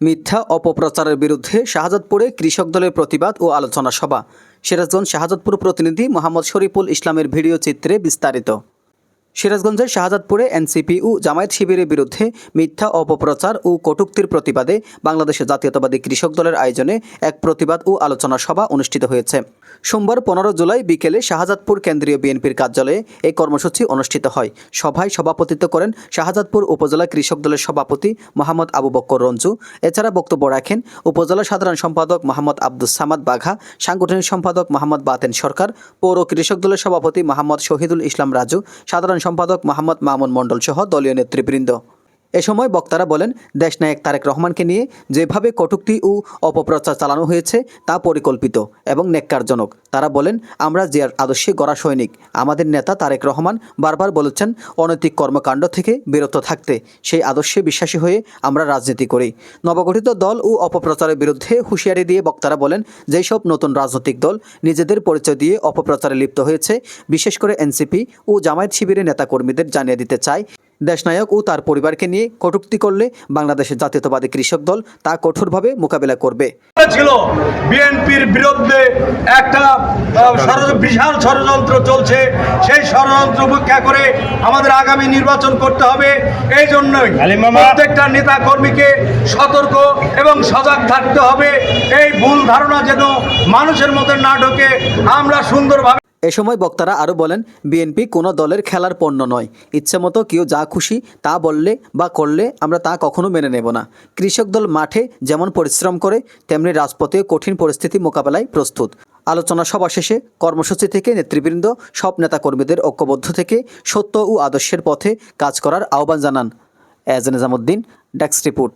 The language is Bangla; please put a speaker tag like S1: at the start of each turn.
S1: মিথ্যা অপপ্রচারের বিরুদ্ধে শাহজাদপুরে কৃষক দলের প্রতিবাদ ও আলোচনা সভা। সিরাজগঞ্জ শাহজাদপুর প্রতিনিধি মোহাম্মদ শরীফুল ইসলামের ভিডিও চিত্রে বিস্তারিত। সিরাজগঞ্জের শাহজাদপুরে এনসিপি ও জামায়াত শিবিরের বিরুদ্ধে মিথ্যা অপপ্রচার ও কটূক্তির প্রতিবাদে বাংলাদেশ জাতীয়তাবাদী কৃষক দলের আয়োজনে এক প্রতিবাদ ও আলোচনা সভা অনুষ্ঠিত হয়েছে। সোমবার 15 জুলাই বিকেলে শাহজাদপুর কেন্দ্রীয় বিএনপির কার্যালয়ে এই কর্মসূচি অনুষ্ঠিত হয়। সভায় সভাপতিত্ব করেন শাহজাদপুর উপজেলা কৃষক দলের সভাপতি মোহাম্মদ আবু বক্কর রঞ্জু। এছাড়া বক্তব্য রাখেন উপজেলা সাধারণ সম্পাদক মোহাম্মদ আব্দুস সামাদ বাঘা, সাংগঠনিক সম্পাদক মোহাম্মদ বাতেন সরকার, পৌর কৃষক দলের সভাপতি মোহাম্মদ শহীদুল ইসলাম রাজু, সাধারণ সম্পাদক মোহাম্মদ মামুন মণ্ডল সহ দলীয় নেতৃবৃন্দ। এ সময় বক্তারা বলেন, দেশনায়ক তারেক রহমানকে নিয়ে যেভাবে কটূক্তি ও অপপ্রচার চালানো হয়েছে তা পরিকল্পিত এবং ন্যাক্কারজনক। তারা বলেন, আমরা জিয়ার আদর্শে গড়া সৈনিক। আমাদের নেতা তারেক রহমান বারবার বলেছেন অনৈতিক কর্মকাণ্ড থেকে বিরত থাকতে। সেই আদর্শে বিশ্বাসী হয়ে আমরা রাজনীতি করি। নবগঠিত দল ও অপপ্রচারের বিরুদ্ধে হুঁশিয়ারি দিয়ে বক্তারা বলেন, যেসব নতুন রাজনৈতিক দল নিজেদের পরিচয় দিয়ে অপপ্রচারে লিপ্ত হয়েছে, বিশেষ করে এনসিপি ও জামায়াত শিবিরের নেতাকর্মীদের জানিয়ে দিতে চায়, দেশনায়ক ও তার পরিবারকে নিয়ে কটূক্তি করলে বাংলাদেশের জাতীয়তাবাদী কৃষক দল তা কঠোরভাবে মোকাবেলা করবে।
S2: ছিল বিএনপির বিরুদ্ধে একটা বিশাল ষড়যন্ত্র চলছে। সেই ষড়যন্ত্র উপেক্ষা করে আমাদের আগামী নির্বাচন করতে হবে। এই জন্যই প্রত্যেকটা নেতা কর্মীকে সতর্ক এবং সজাগ থাকতে হবে। এই ভুল ধারণা যেন মানুষের মধ্যে না ঢোকে, আমরা সুন্দরভাবে।
S1: এ সময় বক্তারা আরও বলেন, বিএনপি কোনো দলের খেলার পণ্য নয়। ইচ্ছেমতো কেউ যা খুশি তা বললে বা করলে আমরা তা কখনো মেনে নেব না। কৃষক দল মাঠে যেমন পরিশ্রম করে, তেমনি রাজপথে কঠিন পরিস্থিতি মোকাবেলায় প্রস্তুত। আলোচনা সভা শেষে কর্মসূচি থেকে নেতৃবৃন্দ সব নেতাকর্মীদের ঐক্যবদ্ধ থেকে সত্য ও আদর্শের পথে কাজ করার আহ্বান জানান। এজ নিজামুদ্দিন, ডেস্ক রিপোর্ট।